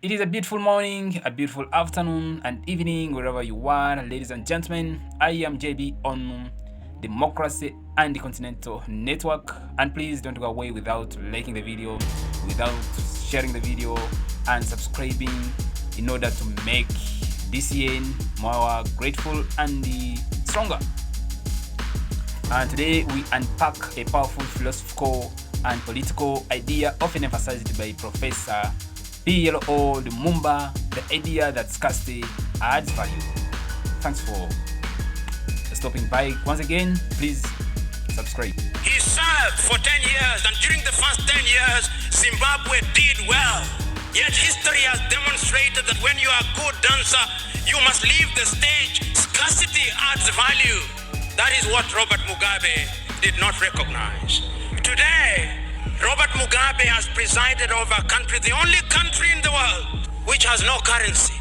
It is a beautiful morning, a beautiful afternoon, and evening, wherever you are, ladies and gentlemen. I am JB on Democracy and the Continental Network. And please don't go away without liking the video, without sharing the video, and subscribing in order to make DCN more grateful and stronger. And today we unpack a powerful philosophical and political idea often emphasized by Professor PLO Lumumba, the idea that scarcity adds value. Thanks for stopping by. Once again, please subscribe. He served for 10 years, and during the first 10 years, Zimbabwe did well. Yet history has demonstrated that when you are a good dancer, you must leave the stage. Scarcity adds value. That is what Robert Mugabe did not recognize. Today, Robert Mugabe has presided over a country, the only country in the world, which has no currency.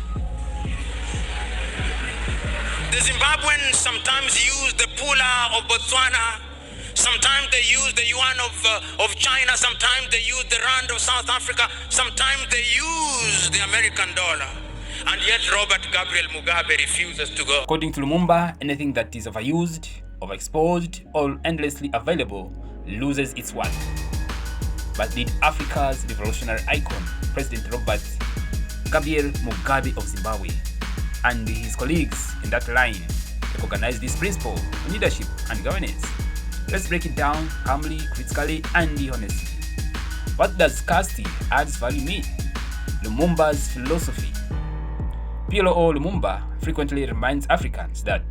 The Zimbabweans sometimes use the pula of Botswana, sometimes they use the yuan of China, sometimes they use the rand of South Africa, sometimes they use the American dollar. And yet Robert Gabriel Mugabe refuses to go. According to Lumumba, anything that is overused, overexposed, or endlessly available loses its worth. But did Africa's revolutionary icon, President Robert Gabriel Mugabe of Zimbabwe, and his colleagues in that line recognize this principle in leadership and governance? Let's break it down calmly, critically, and honestly. What does scarcity adds value mean? Lumumba's philosophy. PLO Lumumba frequently reminds Africans that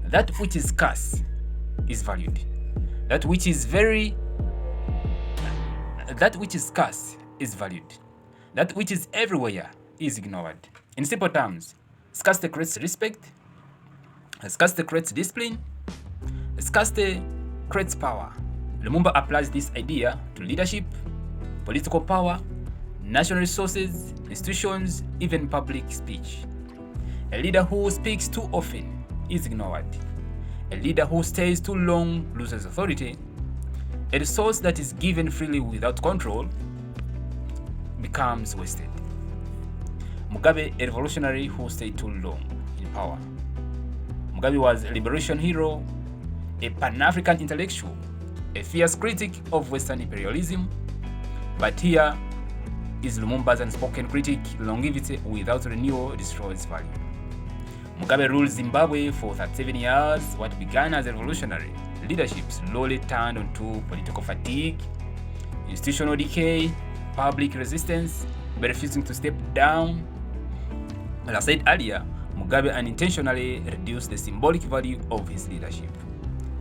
that which is scarce is valued. That which is scarce is valued. That which is everywhere is ignored. In simple terms, scarcity creates respect, scarcity creates discipline, scarcity creates power. Lumumba applies this idea to leadership, political power, national resources, institutions, even public speech. A leader who speaks too often is ignored. A leader who stays too long loses authority. A resource that is given freely without control becomes wasted. Mugabe, a revolutionary who stayed too long in power. Mugabe was a liberation hero, a Pan-African intellectual, a fierce critic of Western imperialism. But here is Lumumba's unspoken critic: longevity without renewal destroys value. Mugabe ruled Zimbabwe for 37 years. What began as a revolutionary leadership slowly turned onto political fatigue, institutional decay, public resistance, by refusing to step down. As I said earlier, Mugabe unintentionally reduced the symbolic value of his leadership.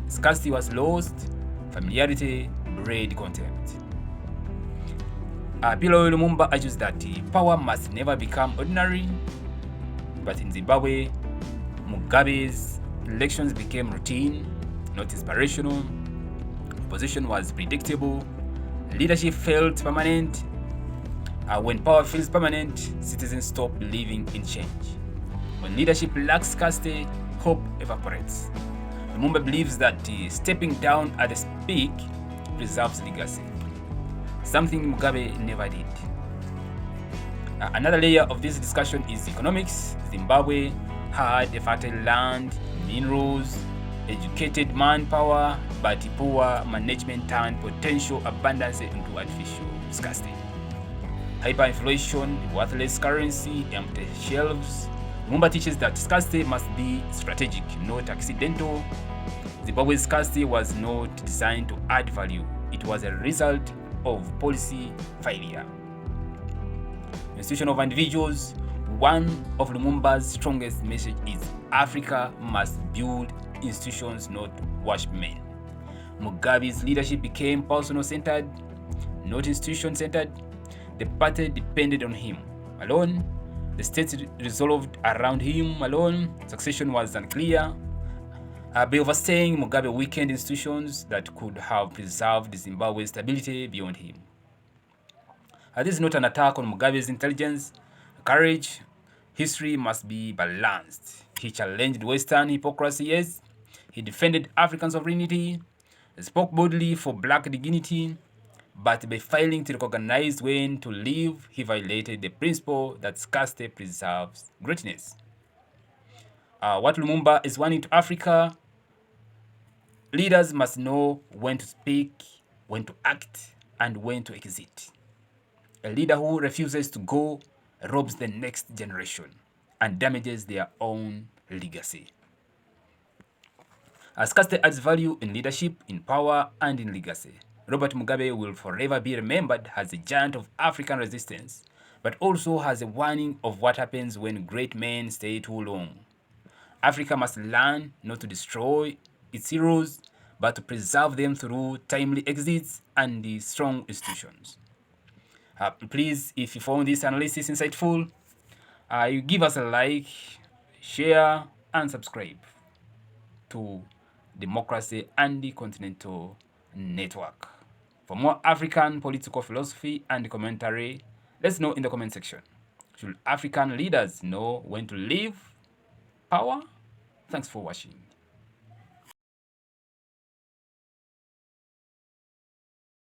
Scarcity was lost, familiarity bred contempt. PLO Lumumba argues that power must never become ordinary, but in Zimbabwe, Mugabe's elections became routine, not inspirational. Position was predictable. Leadership felt permanent. When power feels permanent, citizens stop believing in change. When leadership lacks scarcity, hope evaporates. Lumumba believes that stepping down at the peak preserves legacy, something Mugabe never did. Another layer of this discussion is economics. Zimbabwe had a fertile land, minerals, educated manpower, but poor management turned potential abundance into artificial scarcity. Hyperinflation, worthless currency, empty shelves. Lumumba teaches that scarcity must be strategic, not accidental. Zimbabwe's scarcity was not designed to add value. It was a result of policy failure. Institution of individuals. One of Lumumba's strongest message is Africa must build institutions, not worship men. Mugabe's leadership became personal-centered, not institution-centered. The party depended on him alone. The state resolved around him alone. Succession was unclear. By overstaying, Mugabe weakened institutions that could have preserved Zimbabwe's stability beyond him. This is not an attack on Mugabe's intelligence, courage. History must be balanced. He challenged Western hypocrisy, yes. He defended African sovereignty, spoke boldly for black dignity, but by failing to recognize when to leave, he violated the principle that scarcity preserves greatness. What Lumumba is warning to Africa: leaders must know when to speak, when to act, and when to exit. A leader who refuses to go robs the next generation and damages their own legacy. Scarcity adds value in leadership, in power, and in legacy. Robert Mugabe will forever be remembered as a giant of African resistance, but also as a warning of what happens when great men stay too long. Africa must learn not to destroy its heroes, but to preserve them through timely exits and the strong institutions. Please, if you found this analysis insightful, you give us a like, share, and subscribe to Democracy and the Continental Network. For more African political philosophy and commentary, let's know in the comment section. Should African leaders know when to leave power? Thanks for watching.